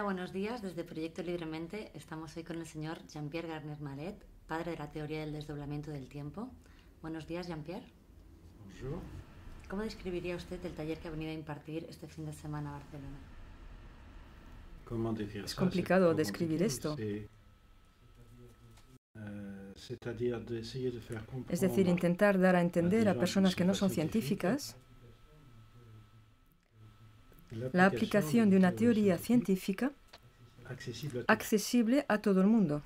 buenos días. Desde Proyecto Libremente estamos hoy con el señor Jean-Pierre Garner-Mallet, padre de la teoría del desdoblamiento del tiempo. Buenos días, Jean-Pierre. Bonjour. ¿Cómo describiría usted el taller que ha venido a impartir este fin de semana a Barcelona? Es complicado describir esto. Es decir, intentar dar a entender a personas que no son científicas la aplicación de una teoría científica accesible a todo el mundo,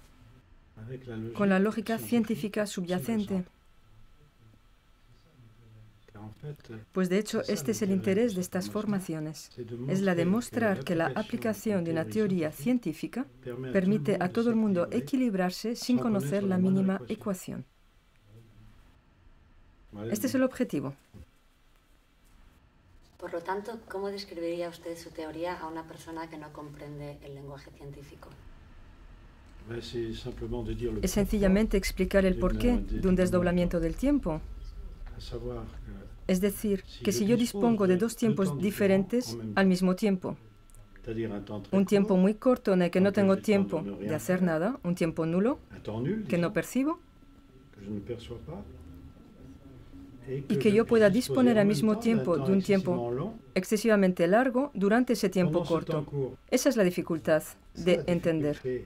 con la lógica científica subyacente. Pues de hecho, este es el interés de estas formaciones. Es la de mostrar que la aplicación de una teoría científica permite a todo el mundo equilibrarse sin conocer la mínima ecuación. Este es el objetivo. Por lo tanto, ¿cómo describiría usted su teoría a una persona que no comprende el lenguaje científico? Es sencillamente explicar el porqué de un desdoblamiento del tiempo. Es decir, que si yo dispongo de dos tiempos diferentes al mismo tiempo, un tiempo muy corto en el que no tengo tiempo de hacer nada, un tiempo nulo que no percibo, y que yo pueda disponer al mismo tiempo de un tiempo excesivamente largo durante ese tiempo corto. Esa es la dificultad de entender.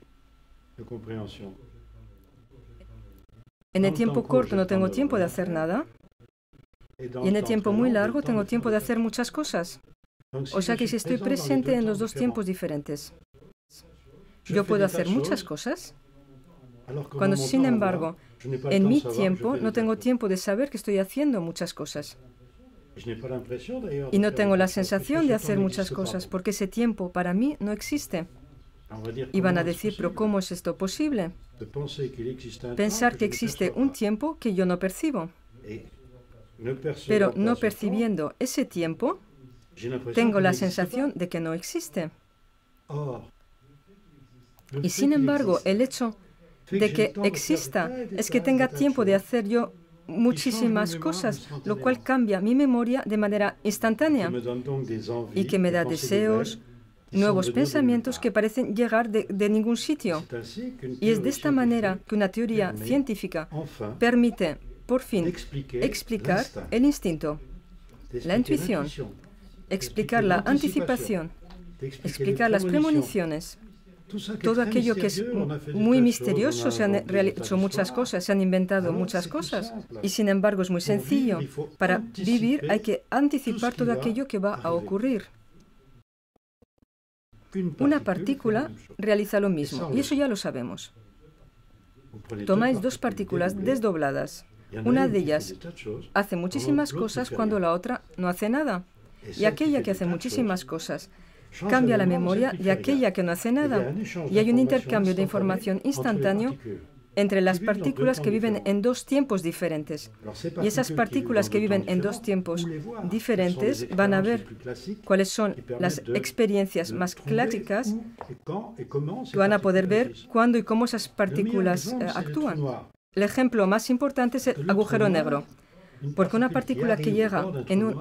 En el tiempo corto no tengo tiempo de hacer nada, y en el tiempo muy largo tengo tiempo de hacer muchas cosas. O sea que si estoy presente en los dos tiempos diferentes, yo puedo hacer muchas cosas, cuando sin embargo, en mi tiempo no tengo tiempo de saber que estoy haciendo muchas cosas. Y no tengo la sensación de hacer muchas cosas, porque ese tiempo para mí no existe. Y van a decir, pero ¿cómo es esto posible? Pensar que existe un tiempo que yo no percibo. Pero no percibiendo ese tiempo, tengo la sensación de que no existe. Y sin embargo, el hecho de que exista es que tenga tiempo de hacer yo muchísimas cosas, lo cual cambia mi memoria de manera instantánea y que me da deseos, nuevos pensamientos que parecen llegar de ningún sitio. Y es de esta manera que una teoría científica permite, por fin, explicar el instinto, la intuición, explicar la anticipación, explicar las premoniciones. Todo aquello que es muy misterioso, se han hecho muchas cosas, se han inventado muchas cosas, y sin embargo es muy sencillo. Para vivir hay que anticipar todo aquello que va a ocurrir. Una partícula realiza lo mismo, y eso ya lo sabemos. Tomáis dos partículas desdobladas. Una de ellas hace muchísimas cosas cuando la otra no hace nada. Y aquella que hace muchísimas cosas cambia la memoria de aquella que no hace nada. Y hay un intercambio de información instantáneo entre las partículas que viven en dos tiempos diferentes. Y esas partículas que viven en dos tiempos diferentes van a ver cuáles son las experiencias más clásicas que van a poder ver cuándo y cómo esas partículas actúan. El ejemplo más importante es el agujero negro. Porque una partícula que llega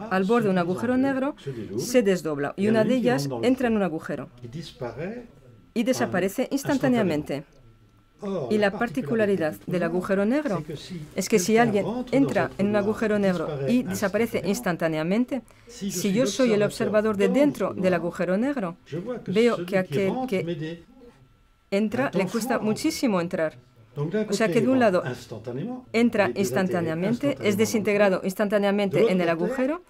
al borde de un agujero negro se desdobla y una de ellas entra en un agujero y desaparece instantáneamente. Y la particularidad del agujero negro es que si alguien entra en un agujero negro y desaparece instantáneamente, si yo soy el observador de dentro del agujero negro, veo que aquel que entra le cuesta muchísimo entrar. O sea que de un lado entra instantáneamente, es desintegrado instantáneamente en el agujero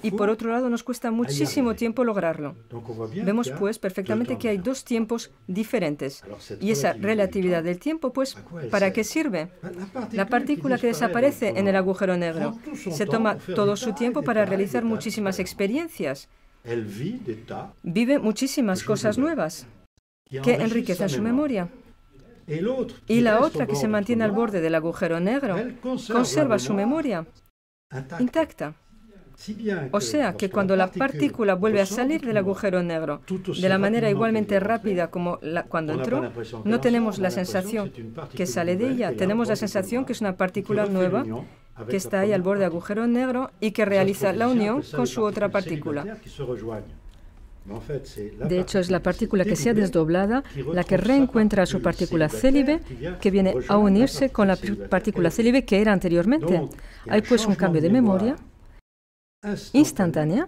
y por otro lado nos cuesta muchísimo tiempo lograrlo. Vemos pues perfectamente que hay dos tiempos diferentes y esa relatividad del tiempo pues ¿para qué sirve? La partícula que desaparece en el agujero negro se toma todo su tiempo para realizar muchísimas experiencias. Vive muchísimas cosas nuevas que enriquecen su memoria. Y la otra que se mantiene al borde del agujero negro conserva su memoria intacta. O sea que cuando la partícula vuelve a salir del agujero negro de la manera igualmente rápida como cuando entró, no tenemos la sensación que sale de ella, tenemos la sensación que es una partícula nueva que está ahí al borde del agujero negro y que realiza la unión con su otra partícula. De hecho, es la partícula que se ha desdoblada la que reencuentra a su partícula célibe, que viene a unirse con la partícula célibe que era anteriormente. Hay pues un cambio de memoria instantánea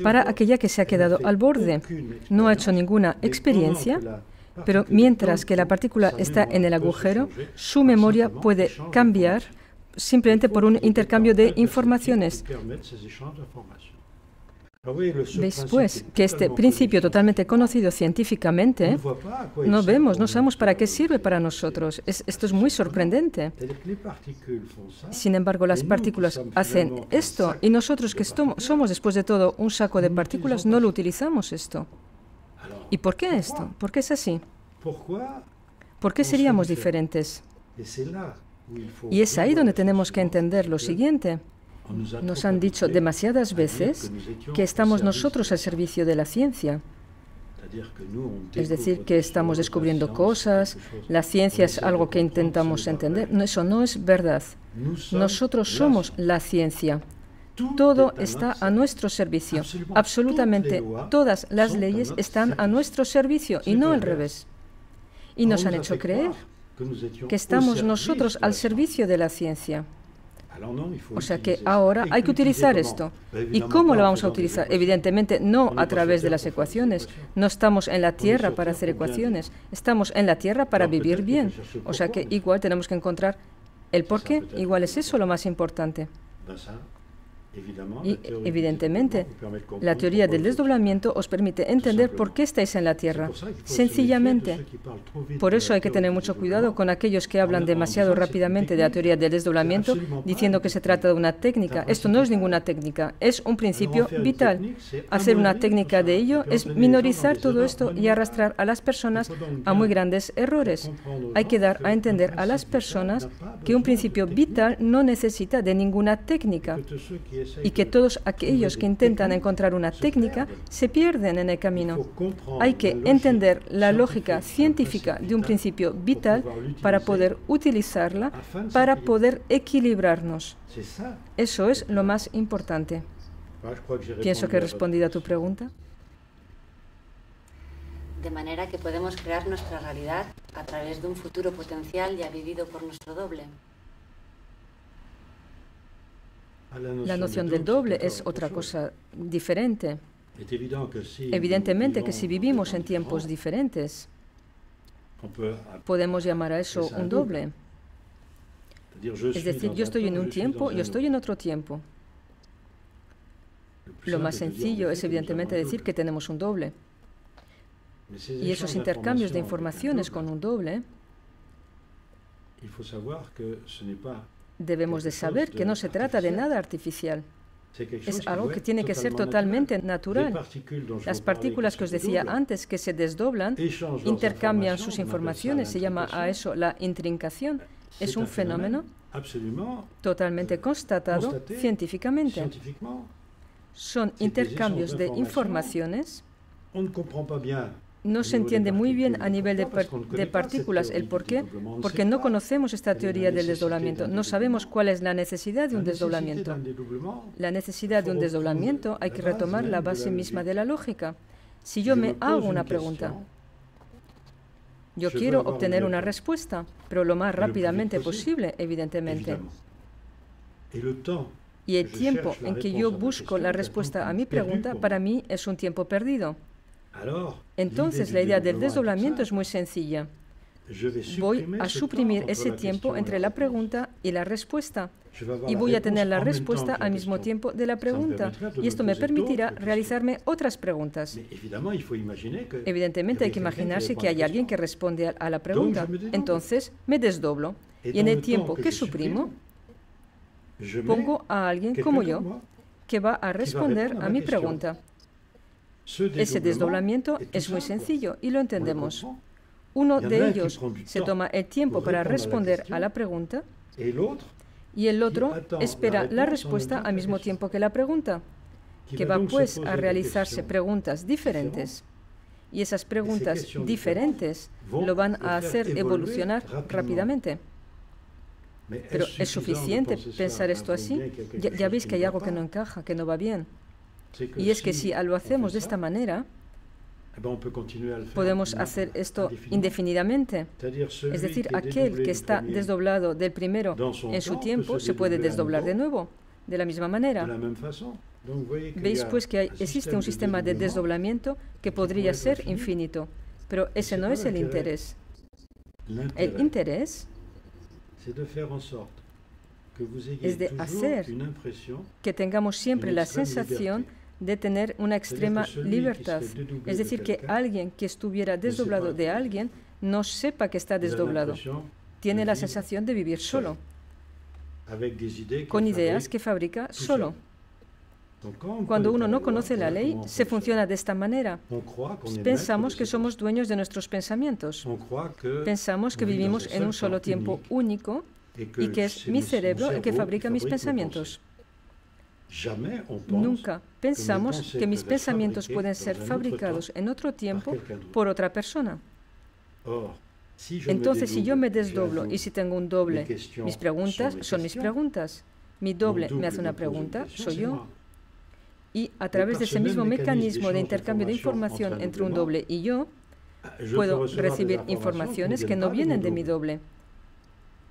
para aquella que se ha quedado al borde. No ha hecho ninguna experiencia, pero mientras que la partícula está en el agujero, su memoria puede cambiar simplemente por un intercambio de informaciones. ¿Veis, pues, que este principio totalmente conocido científicamente, no vemos, no sabemos para qué sirve para nosotros? Esto es muy sorprendente. Sin embargo, las partículas hacen esto, y nosotros que somos, después de todo, un saco de partículas, no lo utilizamos esto. ¿Y por qué esto? ¿Por qué es así? ¿Por qué seríamos diferentes? Y es ahí donde tenemos que entender lo siguiente. Nos han dicho demasiadas veces que estamos nosotros al servicio de la ciencia. Es decir, que estamos descubriendo cosas, la ciencia es algo que intentamos entender. No, eso no es verdad. Nosotros somos la ciencia. Todo está a nuestro servicio. Absolutamente todas las leyes están a nuestro servicio y no al revés. Y nos han hecho creer que estamos nosotros al servicio de la ciencia. O sea que ahora hay que utilizar esto. ¿Y cómo lo vamos a utilizar? Evidentemente no a través de las ecuaciones. No estamos en la Tierra para hacer ecuaciones. Estamos en la Tierra para vivir bien. O sea que igual tenemos que encontrar el porqué. Igual es eso lo más importante. Y evidentemente, la teoría del desdoblamiento os permite entender por qué estáis en la Tierra. Sencillamente. Por eso hay que tener mucho cuidado con aquellos que hablan demasiado rápidamente de la teoría del desdoblamiento, diciendo que se trata de una técnica. Esto no es ninguna técnica, es un principio vital. Hacer una técnica de ello es minorizar todo esto y arrastrar a las personas a muy grandes errores. Hay que dar a entender a las personas que un principio vital no necesita de ninguna técnica, y que todos aquellos que intentan encontrar una técnica se pierden en el camino. Hay que entender la lógica científica de un principio vital para poder utilizarla, para poder equilibrarnos. Eso es lo más importante. Pienso que he respondido a tu pregunta. De manera que podemos crear nuestra realidad a través de un futuro potencial ya vivido por nuestro doble. La noción del doble es otra cosa diferente. Evidentemente que si vivimos en tiempos diferentes, podemos llamar a eso un doble. Es decir, yo estoy en un tiempo, yo estoy en otro tiempo. Lo más sencillo es evidentemente decir que tenemos un doble. Y esos intercambios de informaciones con un doble, debemos de saber que no se trata de nada artificial. Es algo que tiene que ser totalmente natural. Las partículas que os decía antes que se desdoblan, intercambian sus informaciones, se llama a eso la intrincación. Es un fenómeno totalmente constatado científicamente. Son intercambios de informaciones. No se entiende muy bien a nivel de partículas el por qué, porque no conocemos esta teoría del desdoblamiento. No sabemos cuál es la necesidad de un desdoblamiento. La necesidad de un desdoblamiento hay que retomar la base misma de la lógica. Si yo me hago una pregunta, yo quiero obtener una respuesta, pero lo más rápidamente posible, evidentemente. Y el tiempo en que yo busco la respuesta a mi pregunta, para mí es un tiempo perdido. Entonces, la idea del desdoblamiento es muy sencilla. Voy a suprimir ese tiempo entre la pregunta y la respuesta. Y voy a tener la respuesta al mismo tiempo de la pregunta. Y esto me permitirá realizarme otras preguntas. Evidentemente hay que imaginarse que hay alguien que responde a la pregunta. Entonces, me desdoblo. Y en el tiempo que suprimo, pongo a alguien como yo que va a responder a mi pregunta. Ese desdoblamiento es muy sencillo y lo entendemos. Uno de ellos se toma el tiempo para responder a la pregunta y el otro espera la respuesta al mismo tiempo que la pregunta, que va pues a realizarse preguntas diferentes. Y esas preguntas diferentes lo van a hacer evolucionar rápidamente. Pero ¿es suficiente pensar esto así? Ya veis que hay algo que no encaja, que no va bien. Y es que si lo hacemos de esta manera, podemos hacer esto indefinidamente. Es decir, aquel que está desdoblado del primero en su tiempo se puede desdoblar de nuevo, de la misma manera. Veis pues que existe un sistema de desdoblamiento que podría ser infinito, pero ese no es el interés. El interés es de hacer que tengamos siempre la sensación de tener una extrema libertad. Es decir, que alguien que estuviera desdoblado de alguien no sepa que está desdoblado. Tiene la sensación de vivir solo, con ideas que fabrica solo. Cuando uno no conoce la ley, se funciona de esta manera. Pensamos que somos dueños de nuestros pensamientos. Pensamos que vivimos en un solo tiempo único y que es mi cerebro el que fabrica mis pensamientos. Nunca pensamos que mis pensamientos pueden ser fabricados en otro tiempo por otra persona. Entonces, si yo me desdoblo y si tengo un doble, mis preguntas son mis preguntas. Mi doble me hace una pregunta, soy yo. Y a través de ese mismo mecanismo de intercambio de información entre un doble y yo, puedo recibir informaciones que no vienen de mi doble.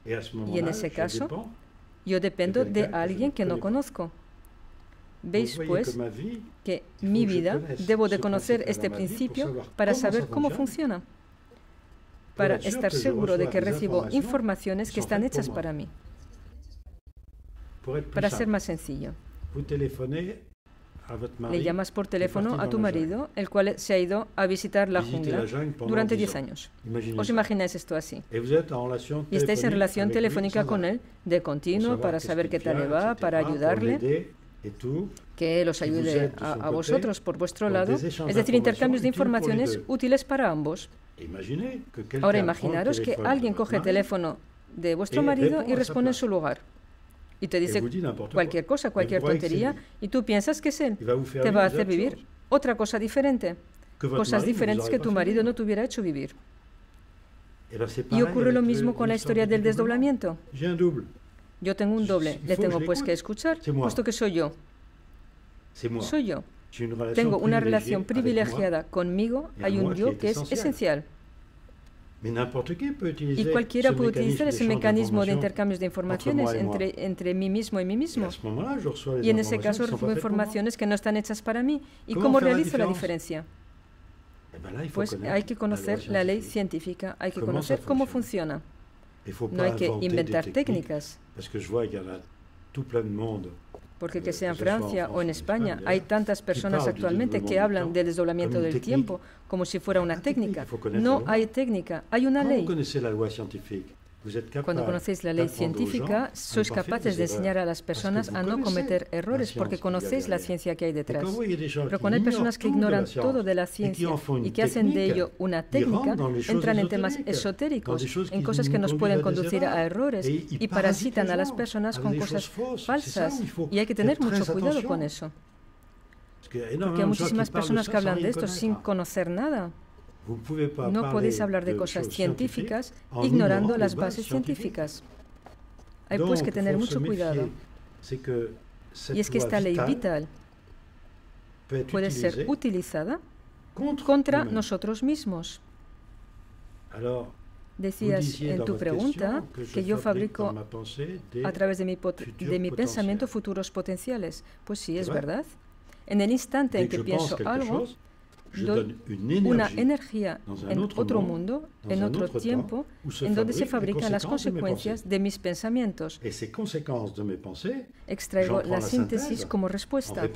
Y en ese caso, yo dependo de alguien que no conozco. Veis, pues, que mi vida, debo de conocer este principio para saber cómo funciona, para estar seguro de que recibo informaciones que están hechas para mí. Para ser más sencillo, le llamas por teléfono a tu marido, el cual se ha ido a visitar la jungla durante 10 años. ¿Os imagináis esto así? Y estáis en relación telefónica con él de continuo para saber qué tal le va, para ayudarle, que él os ayude a vosotros por vuestro lado. Es decir, intercambios de informaciones útiles para ambos. Ahora imaginaros que alguien coge el teléfono de vuestro marido y responde en su lugar. Y te dice cualquier cosa, cualquier tontería, y tú piensas que es él. Te va a hacer vivir otra cosa diferente. Cosas diferentes que tu marido no te hubiera hecho vivir. Y ocurre lo mismo con la historia del desdoblamiento. Yo tengo un doble, le tengo pues que escuchar, puesto que soy yo. Soy yo. Tengo una relación privilegiada conmigo, hay un yo que es esencial. Y cualquiera puede utilizar ese mecanismo de intercambios de informaciones entre mí mismo y mí mismo. Y en ese caso recibo informaciones que no están hechas para mí. ¿Y cómo realizo la diferencia? Pues hay que conocer la ley científica, hay que conocer cómo funciona. No hay que inventar técnicas. Porque que sea en Francia o en España, hay tantas personas actualmente que hablan del desdoblamiento del tiempo como si fuera una técnica. No hay técnica, hay una ley. Cuando conocéis la ley científica, sois capaces de enseñar a las personas a no cometer errores porque conocéis la ciencia que hay detrás. Pero cuando hay personas que ignoran todo de la ciencia y que hacen de ello una técnica, entran en temas esotéricos, en cosas que nos pueden conducir a errores y parasitan a las personas con cosas falsas. Y hay que tener mucho cuidado con eso. Porque hay muchísimas personas que hablan de esto sin conocer nada. No podéis hablar de cosas científicas ignorando las bases científicas. Hay pues que tener mucho cuidado. Y es que esta ley vital puede ser utilizada contra nosotros mismos. Decías en tu pregunta que yo fabrico a través de mi pensamiento futuros potenciales. Pues sí, es verdad. En el instante en que pienso algo, doy una energía en otro mundo, en otro tiempo, en donde se fabrican las consecuencias de mis pensamientos. Extraigo la síntesis como respuesta.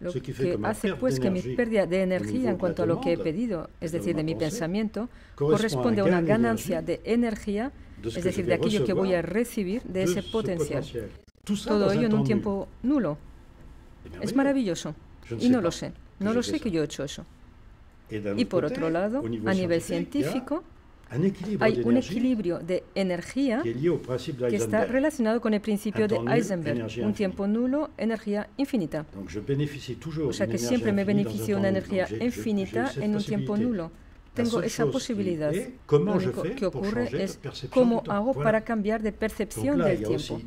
Lo que hace pues que mi pérdida de energía en cuanto a lo que he pedido, es decir, de mi pensamiento, corresponde a una ganancia de energía, es decir, de aquello que voy a recibir de ese potencial. Todo ello en un tiempo nulo. Es maravilloso. Y no lo sé. No lo sé que yo he hecho eso. Y por otro lado, a nivel científico, hay un equilibrio de energía que está relacionado con el principio de Heisenberg, un tiempo nulo, energía infinita. O sea que siempre me beneficio de una energía infinita en un tiempo nulo. tengo esa posibilidad. Lo único que ocurre es cómo hago para cambiar de percepción del tiempo.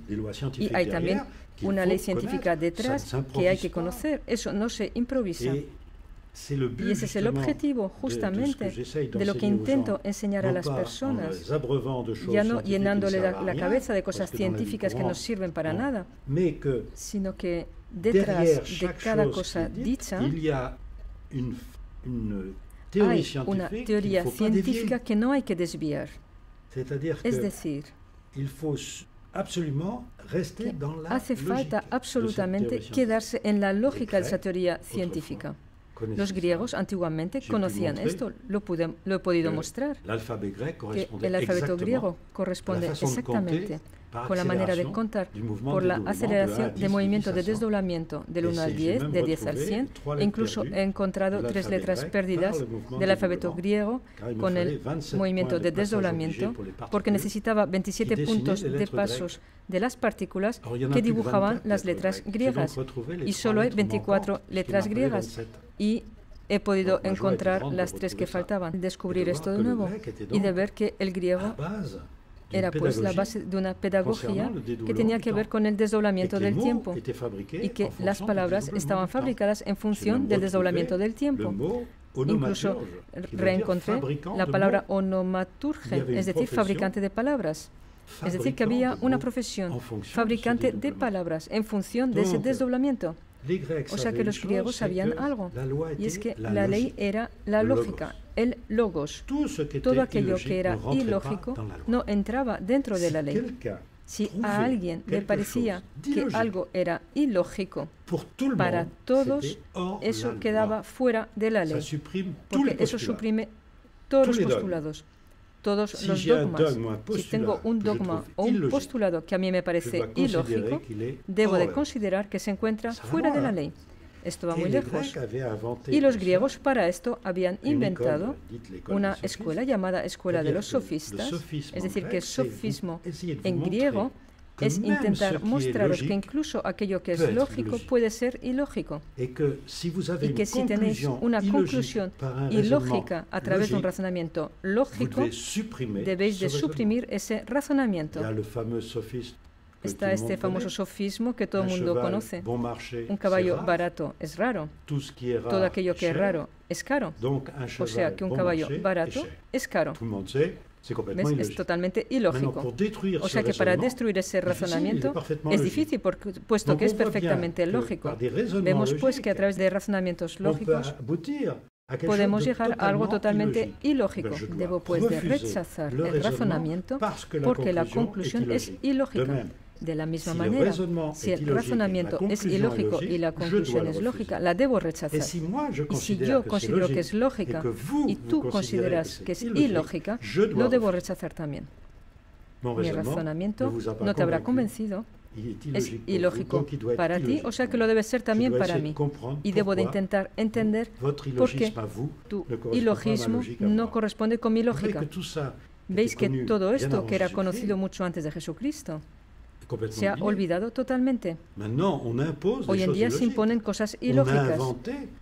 Y hay también una ley científica detrás que hay que conocer. Eso no se improvisa. Y ese es el objetivo, justamente, de lo que intento enseñar a las personas, ya no llenándole la cabeza de cosas científicas que no sirven para nada, sino que detrás de cada cosa dicha hay una teoría científica que no hay que desviar. Es decir, que hace falta absolutamente quedarse en la lógica de esa teoría científica. Los griegos antiguamente conocían esto, lo he podido mostrar, que el alfabeto griego corresponde exactamente con la manera de contar por la aceleración de movimiento de desdoblamiento del 1 al 10, de 10 al 100, e incluso he encontrado 3 letras perdidas del alfabeto griego con el movimiento de desdoblamiento, porque necesitaba 27 puntos de pasos de las partículas que dibujaban las letras griegas, y solo hay 24 letras griegas. Y he podido encontrar las 3 que faltaban, descubrir esto de nuevo y de ver que el griego era pues la base de una pedagogía que tenía que ver con el desdoblamiento del tiempo y que las palabras estaban fabricadas en función del desdoblamiento del tiempo. Incluso reencontré la palabra onomaturge, es decir, fabricante de palabras. Es decir, que había una profesión, fabricante de palabras, en función de ese desdoblamiento. O sea que los griegos sabían algo, y es que la ley era la lógica, el logos. Todo aquello que era ilógico no entraba dentro de la ley. Si a alguien le parecía que algo era ilógico, para todos eso quedaba fuera de la ley, porque eso suprime todos los postulados, todos los dogmas. Si tengo un dogma o un postulado que a mí me parece ilógico, debo de considerar que se encuentra fuera de la ley. Esto va muy lejos. Y los griegos para esto habían inventado una escuela llamada Escuela de los Sofistas, es decir, que sofismo en griego es intentar mostraros que incluso aquello que es lógico puede ser ilógico. Y que si tenéis una conclusión ilógica a través de un razonamiento lógico, debéis de suprimir ese razonamiento. Está este famoso sofismo que todo el mundo conoce. Un caballo barato es raro. Todo aquello que es raro es caro. O sea que un caballo barato es caro. ¿Ves? Es totalmente ilógico. O sea que para destruir ese razonamiento es difícil, puesto que es perfectamente lógico. Vemos pues que a través de razonamientos lógicos podemos llegar a algo totalmente ilógico. Debo pues de rechazar el razonamiento porque la conclusión es ilógica. De la misma manera, si el razonamiento es ilógico y la conclusión es lógica, la debo rechazar. Y si yo considero que es lógica y tú consideras que es ilógica, lo debo rechazar también. Mi razonamiento no te habrá convencido, es ilógico para ti, o sea que lo debe ser también para mí. Y debo de intentar entender por qué tu ilogismo no corresponde con mi lógica. Veis que todo esto, que era conocido mucho antes de Jesucristo, se ha olvidado totalmente. Hoy en día se imponen cosas ilógicas.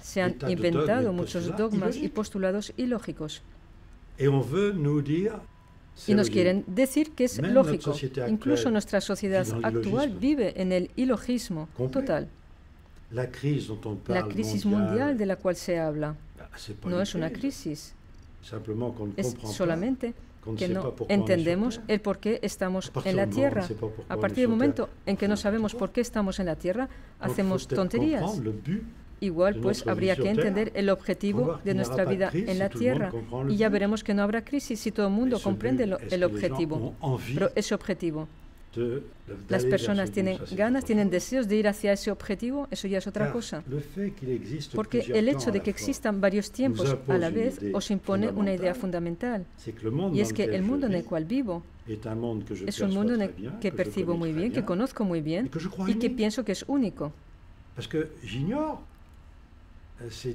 Se han inventado muchos dogmas y postulados ilógicos. Y nos quieren decir que es lógico. Incluso nuestra sociedad actual vive en el ilogismo total. La crisis mundial de la cual se habla no es una crisis. Es solamente que no entendemos el por qué estamos en la Tierra. A partir del momento en que no sabemos por qué estamos en la Tierra, hacemos tonterías. Igual, pues, habría que entender el objetivo de nuestra vida en la Tierra. Y ya veremos que no habrá crisis si todo el mundo comprende el objetivo. Pero ese objetivo, las personas tienen ganas, tienen deseos de ir hacia ese objetivo, eso ya es otra cosa. Porque el hecho de que existan varios tiempos a la vez os impone una idea fundamental. Y es que el mundo en el cual vivo es un mundo en el que percibo muy bien, que conozco muy bien y que pienso que es único.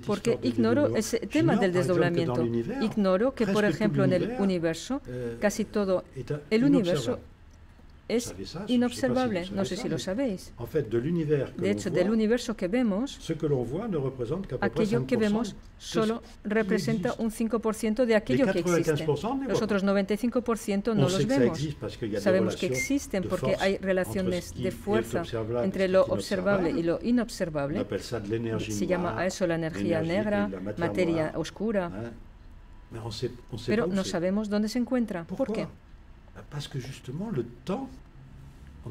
Porque ignoro ese tema del desdoblamiento. Ignoro que, por ejemplo, en el universo, casi todo el universo es inobservable. No sé si lo sabéis. De hecho, del universo que vemos, aquello que vemos solo representa un 5% de aquello que existe. Los otros 95% no los vemos. Sabemos que existen porque hay relaciones de fuerza entre lo observable y lo inobservable. Se llama a eso la energía negra, materia oscura. Pero no sabemos dónde se encuentra. ¿Por qué?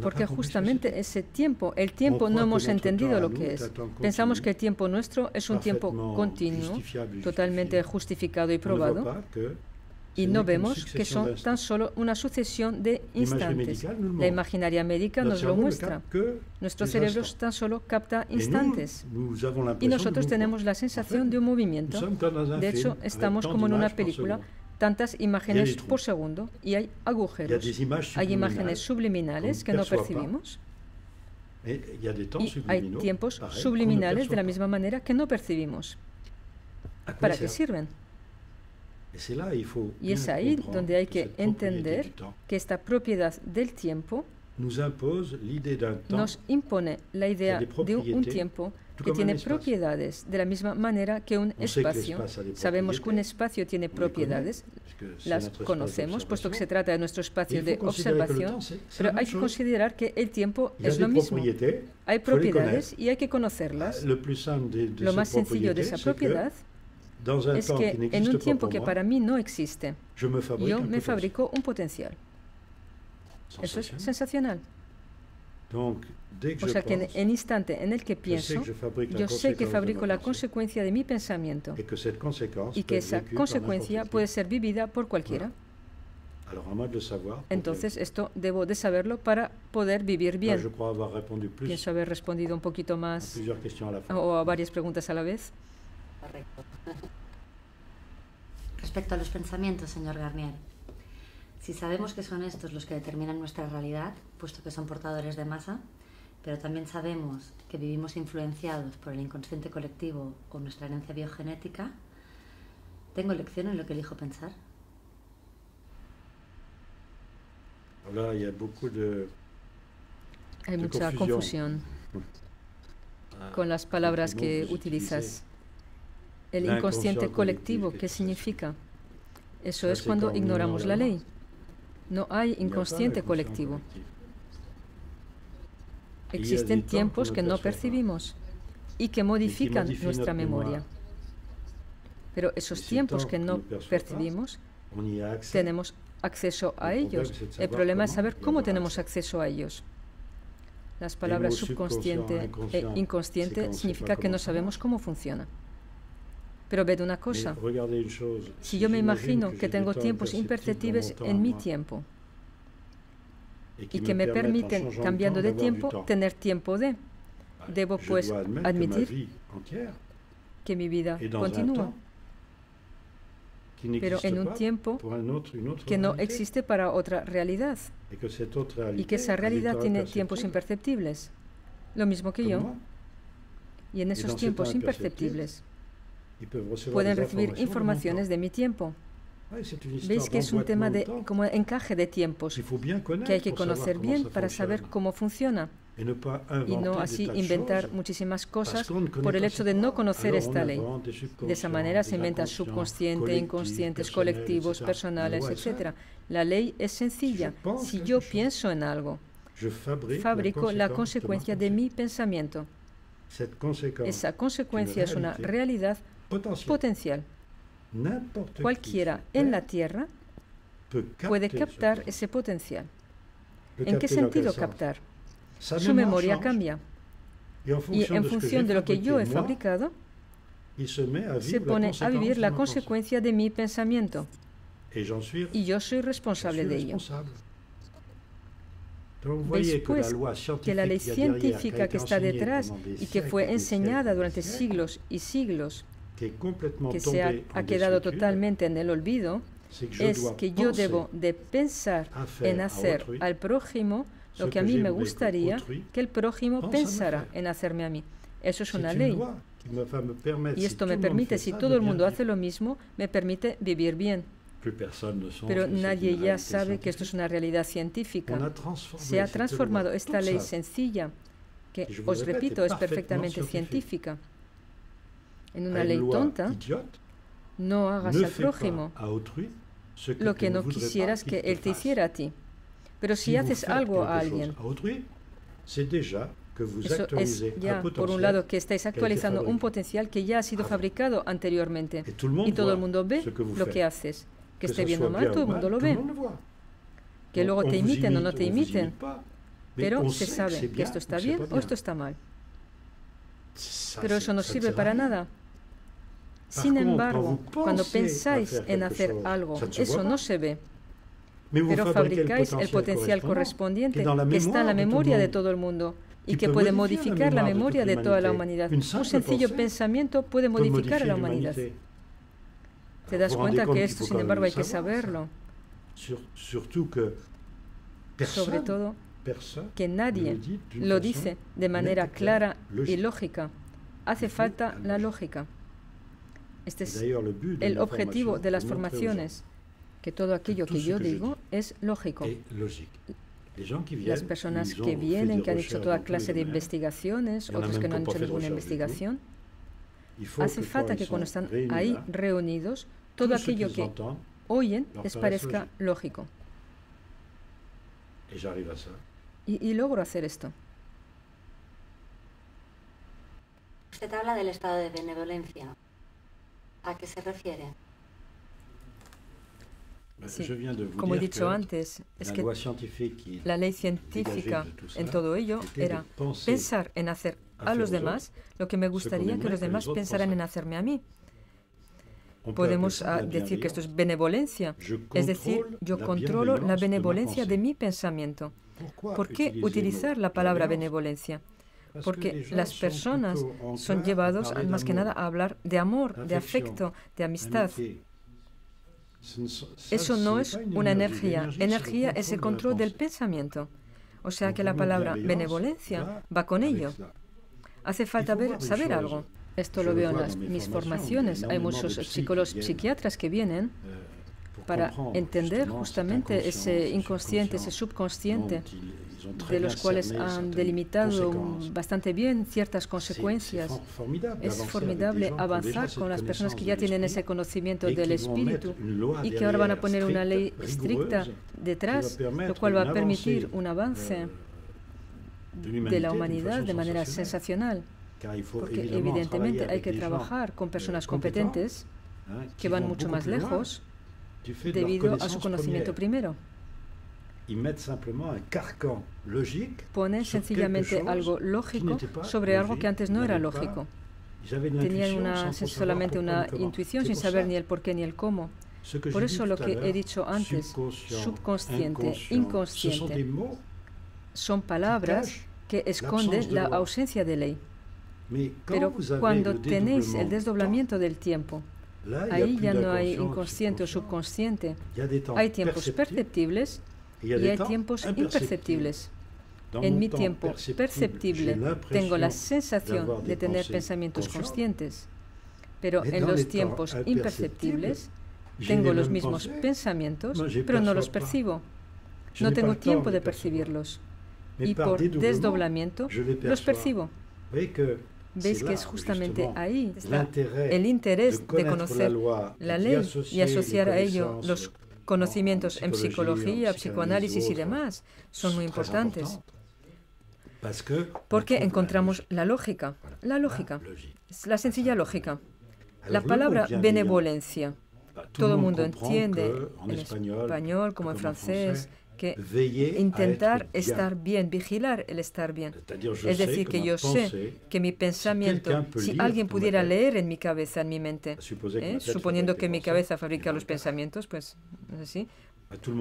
Porque justamente ese tiempo, el tiempo no hemos entendido lo que es. Pensamos que el tiempo nuestro es un tiempo continuo, totalmente justificado y probado, y no vemos que son tan solo una sucesión de instantes. La imaginaria médica nos lo muestra. Nuestro cerebro tan solo capta instantes. Y nosotros tenemos la sensación de un movimiento. De hecho, estamos como en una película, tantas imágenes por segundo, y hay agujeros. Hay imágenes subliminales que no percibimos. Y hay tiempos subliminales de la misma manera que no percibimos. ¿Para qué sirven? Y es ahí donde hay que entender que esta propiedad del tiempo nos impone la idea de un tiempo que tiene propiedades de la misma manera que un espacio. Sabemos que un espacio tiene propiedades, las conocemos, puesto que se trata de nuestro espacio de observación, pero hay que considerar que el tiempo es lo mismo. Hay propiedades y hay que conocerlas. Lo más sencillo de esa propiedad es que en un tiempo que para mí no existe, yo me fabrico un potencial. Eso es sensacional. O sea que en el instante en el que pienso, yo sé que fabrico la consecuencia de mi pensamiento y que esa consecuencia puede ser vivida por cualquiera. Entonces esto debo de saberlo para poder vivir bien. Pienso haber respondido un poquito más o a varias preguntas a la vez. Correcto. Respecto a los pensamientos, señor Garnier, si sabemos que son estos los que determinan nuestra realidad, puesto que son portadores de masa, pero también sabemos que vivimos influenciados por el inconsciente colectivo o nuestra herencia biogenética, ¿tengo elección en lo que elijo pensar? Hay mucha confusión con las palabras que utilizas. El inconsciente colectivo, ¿qué significa? Eso es cuando ignoramos la ley. No hay inconsciente colectivo. Existen tiempos que no percibimos y que modifican nuestra memoria. Pero esos tiempos que no percibimos, tenemos acceso a ellos. El problema es saber cómo tenemos acceso a ellos. Las palabras subconsciente e inconsciente significa que no sabemos cómo funciona. Pero ved una cosa, si yo me imagino que tengo tiempos imperceptibles en mi tiempo y que me permiten, cambiando de tiempo, tener tiempo de, debo pues admitir que mi vida continúa, pero en un tiempo que no existe para otra realidad y que esa realidad tiene tiempos imperceptibles, lo mismo que yo, y en esos tiempos imperceptibles pueden recibir informaciones de mi tiempo. Veis que es un tema de como encaje de tiempos que hay que conocer bien para saber cómo funciona y no así inventar muchísimas cosas por el hecho de no conocer esta ley. De esa manera se inventa subconsciente, inconscientes, colectivos, personales, etc. La ley es sencilla. Si yo pienso en algo, fabrico la consecuencia de mi pensamiento. Esa consecuencia es una realidad potencial. Cualquiera en la Tierra puede captar ese potencial. ¿En qué sentido captar? Su memoria cambia. Y en función de lo que yo he fabricado, se pone a vivir la consecuencia de mi pensamiento. Y yo soy responsable de ello. Veis pues que la ley científica que está detrás y que fue enseñada durante siglos y siglos, que se ha quedado totalmente en el olvido, es que yo debo de pensar en hacer al prójimo lo que a mí me gustaría que el prójimo pensara en hacerme a mí. Eso es una ley. Y esto me permite, si todo el mundo hace lo mismo, me permite vivir bien. Pero nadie ya sabe que esto es una realidad científica. Se ha transformado esta ley sencilla, que, os repito, es perfectamente científica, en una ley tonta. No hagas al prójimo lo que no quisieras que él te hiciera a ti. Pero si haces algo a alguien, eso es ya, por un lado, que estáis actualizando un potencial que ya ha sido fabricado anteriormente. Y todo el mundo ve lo que haces. Que esté bien o mal, todo el mundo lo ve. Que luego te imiten o no te imiten. Pero se sabe que esto está bien o esto está mal. Pero eso no sirve para nada. Sin embargo, cuando pensáis en hacer algo, eso no se ve. Pero fabricáis el potencial correspondiente que está en la memoria de todo el mundo y que puede modificar la memoria de toda la humanidad. Un sencillo pensamiento puede modificar a la humanidad. ¿Te das cuenta que esto, sin embargo, hay que saberlo? Sobre todo, que nadie lo dice de manera clara y lógica. Hace falta la lógica. Este es el objetivo de las formaciones, que todo aquello que yo digo es lógico. Las personas que vienen, que han hecho toda clase de investigaciones, otros que no han hecho ninguna investigación, hace falta que cuando están ahí reunidos, todo aquello que oyen les parezca lógico. Y logro hacer esto. Usted habla del estado de benevolencia. ¿A qué se refiere? Sí, como he dicho antes, es que la ley científica en todo ello era pensar en hacer a los demás lo que me gustaría que los demás pensaran en hacerme a mí. Podemos decir que esto es benevolencia, es decir, yo controlo la benevolencia de mi pensamiento. ¿Por qué utilizar la palabra benevolencia? Porque las personas son llevados más que nada a hablar de amor, de afecto, de amistad. Eso no es una energía. Energía es el control del pensamiento. O sea que la palabra benevolencia va con ello. Hace falta saber algo. Esto lo veo en mis formaciones. Hay muchos psicólogos, psiquiatras que vienen para entender justamente ese inconsciente, ese subconsciente, de los cuales han delimitado bastante bien ciertas consecuencias. Es formidable avanzar con las personas que ya tienen ese conocimiento del espíritu y que ahora van a poner una ley estricta detrás, lo cual va a permitir un avance de la humanidad de manera sensacional. Porque evidentemente hay que trabajar con personas competentes que van mucho más lejos debido a su conocimiento primero. Ponen sencillamente algo lógico sobre algo que antes no era lógico. Tenían solamente una intuición sin saber ni el por qué ni el cómo. Por eso lo que he dicho antes, subconsciente, inconsciente, son palabras que esconden la ausencia de ley. Pero cuando tenéis el desdoblamiento del tiempo, ahí ya no hay inconsciente o subconsciente. Hay tiempos perceptibles y hay tiempos imperceptibles. En mi tiempo perceptible tengo la sensación de tener pensamientos conscientes, pero en los tiempos imperceptibles tengo los mismos pensamientos, pero no los percibo. No tengo tiempo de percibirlos. Y por desdoblamiento los percibo. Veis que es justamente ahí el interés de conocer la ley y asociar a ello los conocimientos en psicología, psicoanálisis y demás son muy importantes. Porque encontramos la lógica, la sencilla lógica. La palabra benevolencia, todo el mundo entiende en español como en francés, que intentar estar bien, vigilar el estar bien. Es decir, que yo sé que mi pensamiento, si alguien pudiera leer en mi cabeza, en mi mente, suponiendo que mi cabeza fabrica los pensamientos, pues así,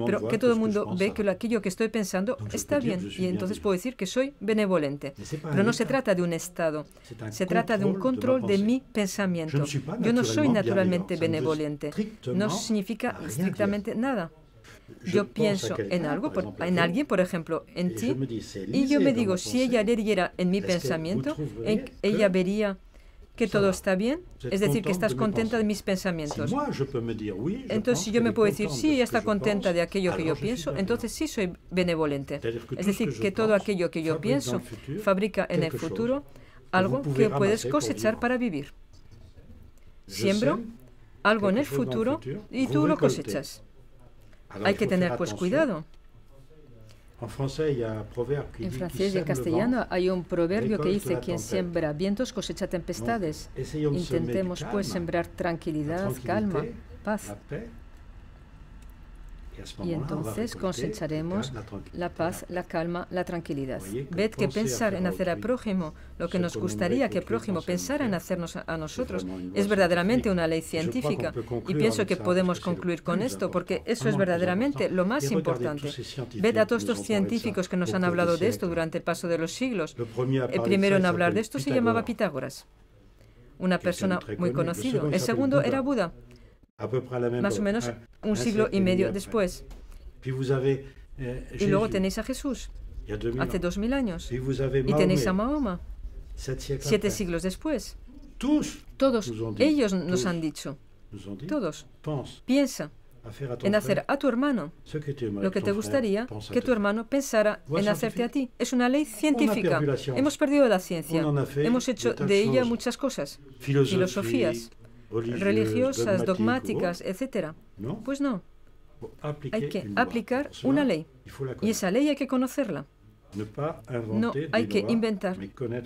pero que todo el mundo ve que aquello que estoy pensando está bien y entonces puedo decir que soy benevolente. Pero no se trata de un estado, se trata de un control de mi pensamiento. Yo no soy naturalmente benevolente, no significa estrictamente nada. Yo pienso en algo, en alguien, por ejemplo, en ti, y yo me digo, si ella leyera en mi pensamiento, ella vería que todo está bien, es decir, que estás contenta de mis pensamientos. Entonces, si yo me puedo decir, sí, ella está contenta de aquello que yo pienso, entonces sí soy benevolente. Es decir, que todo aquello que yo pienso fabrica en el futuro algo que puedes cosechar para vivir. Siembro algo en el futuro y tú lo cosechas. Hay que tener pues cuidado. En francés y en castellano hay un proverbio que dice: quien siembra vientos cosecha tempestades. Intentemos pues sembrar tranquilidad, calma, paz. Y entonces cosecharemos la paz, la calma, la tranquilidad. Ved que pensar en hacer al prójimo lo que nos gustaría que el prójimo pensara en hacernos a nosotros es verdaderamente una ley científica. Y pienso que podemos concluir con esto, porque eso es verdaderamente lo más importante. Ved a todos estos científicos que nos han hablado de esto durante el paso de los siglos. El primero en hablar de esto se llamaba Pitágoras, una persona muy conocida. El segundo era Buda, más o menos un siglo y medio después. Y luego tenéis a Jesús, hace 2000 años. Y tenéis a Mahoma, 7 siglos después. Todos ellos nos han dicho, todos, piensa en hacer a tu hermano lo que te gustaría que tu hermano pensara en hacerte a ti. Es una ley científica. Hemos perdido la ciencia. Hemos hecho de ella muchas cosas, filosofías religiosas, dogmáticas, etc. Pues no. Hay que aplicar una ley. Y esa ley hay que conocerla. No hay que inventar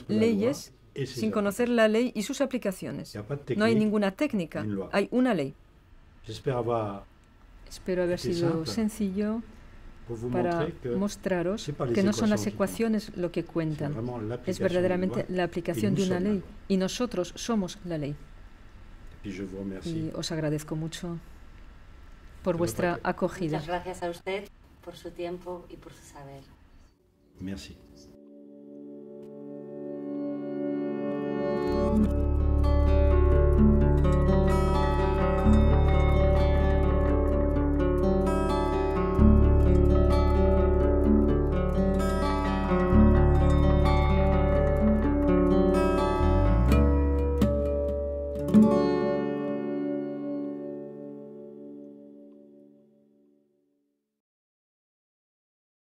leyes sin conocer la ley y sus aplicaciones. No hay ninguna técnica, hay una ley. Espero haber sido sencillo para mostraros que no son las ecuaciones lo que cuentan. Es verdaderamente la aplicación de una ley. Y nosotros somos la ley. Y os agradezco mucho por vuestra acogida. Muchas gracias a usted por su tiempo y por su saber. Merci.